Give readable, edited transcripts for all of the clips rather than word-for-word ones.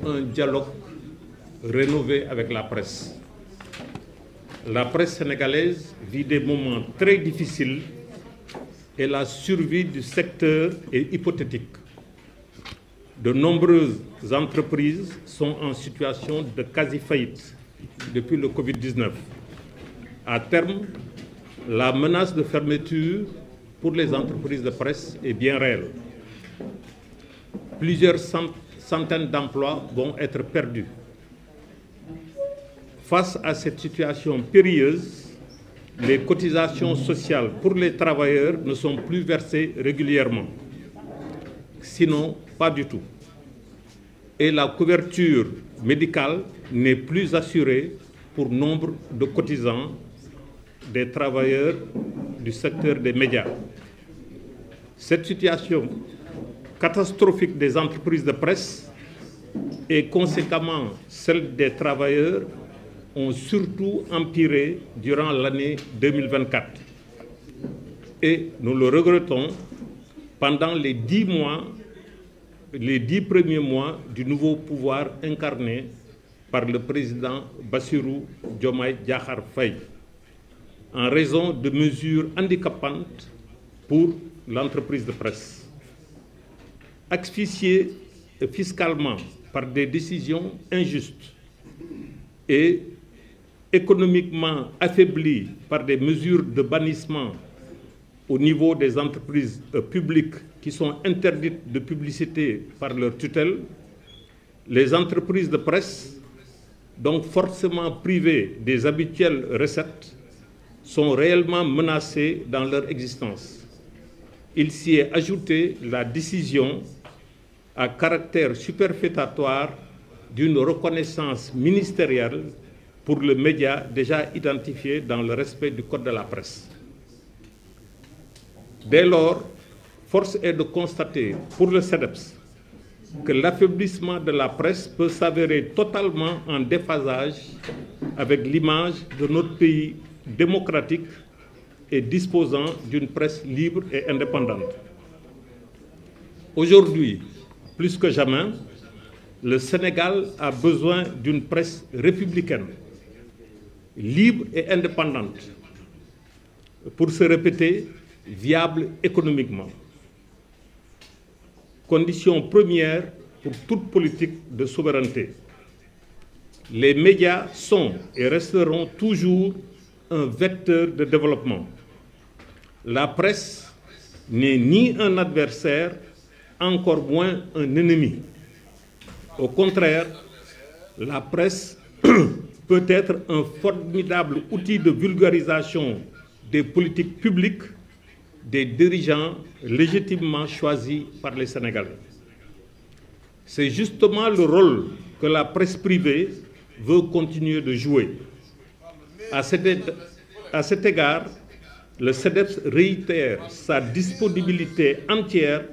un dialogue rénové avec la presse. La presse sénégalaise vit des moments très difficiles et la survie du secteur est hypothétique. De nombreuses entreprises sont en situation de quasi-faillite depuis le Covid-19. À terme, la menace de fermeture pour les entreprises de presse est bien réelle. Plusieurs centaines d'emplois vont être perdus. Face à cette situation périlleuse, les cotisations sociales pour les travailleurs ne sont plus versées régulièrement, sinon pas du tout. Et la couverture médicale n'est plus assurée pour nombre de cotisants des travailleurs du secteur des médias. Cette situation catastrophique des entreprises de presse et conséquemment celle des travailleurs ont surtout empiré durant l'année 2024. Et nous le regrettons, pendant les 10 premiers mois du nouveau pouvoir incarné par le président Bassirou Diomaye Diakhar Faye, en raison de mesures handicapantes pour l'entreprise de presse. Asphyxiée fiscalement par des décisions injustes et économiquement affaiblie par des mesures de bannissement au niveau des entreprises publiques qui sont interdites de publicité par leur tutelle, les entreprises de presse, donc forcément privées des habituelles recettes, sont réellement menacées dans leur existence. Il s'y est ajouté la décision à caractère superfétatoire d'une reconnaissance ministérielle pour le média déjà identifié dans le respect du Code de la presse. Dès lors, force est de constater pour le CEDEPS que l'affaiblissement de la presse peut s'avérer totalement en déphasage avec l'image de notre pays démocratique et disposant d'une presse libre et indépendante. Aujourd'hui, plus que jamais, le Sénégal a besoin d'une presse républicaine, libre et indépendante, pour se répéter, viable économiquement. Condition première pour toute politique de souveraineté. Les médias sont et resteront toujours un vecteur de développement. La presse n'est ni un adversaire, encore moins un ennemi. Au contraire, la presse peut être un formidable outil de vulgarisation des politiques publiques des dirigeants légitimement choisis par les Sénégalais. C'est justement le rôle que la presse privée veut continuer de jouer. À cet égard, le CEDEPS réitère sa disponibilité entière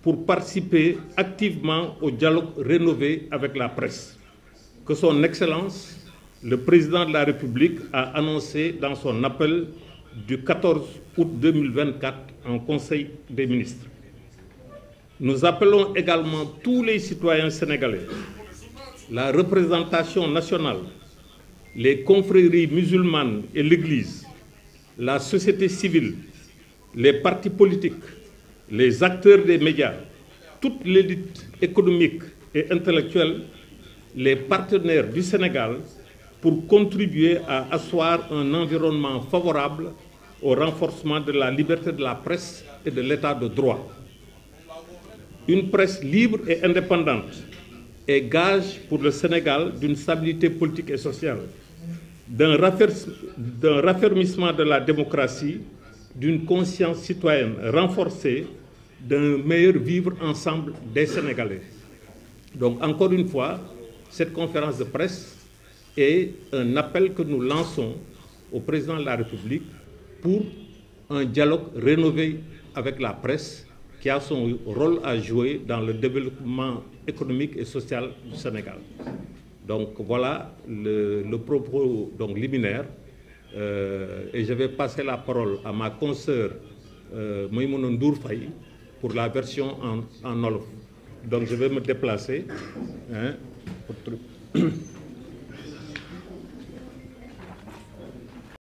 pour participer activement au dialogue rénové avec la presse, que son Excellence, le Président de la République, a annoncé dans son appel du 14 août 2024 en Conseil des ministres. Nous appelons également tous les citoyens sénégalais, la représentation nationale, les confréries musulmanes et l'Église, la société civile, les partis politiques, les acteurs des médias, toute l'élite économique et intellectuelle, les partenaires du Sénégal, pour contribuer à asseoir un environnement favorable au renforcement de la liberté de la presse et de l'état de droit. Une presse libre et indépendante est gage pour le Sénégal d'une stabilité politique et sociale, d'un raffermissement de la démocratie, d'une conscience citoyenne renforcée, d'un meilleur vivre ensemble des Sénégalais. Donc, encore une fois, cette conférence de presse est un appel que nous lançons au président de la République pour un dialogue rénové avec la presse qui a son rôle à jouer dans le développement économique et social du Sénégal. Donc voilà le propos donc, liminaire. Et je vais passer la parole à ma consoeur Maïmouna Ndour Faye pour la version en Wolof. Donc je vais me déplacer. votre truc.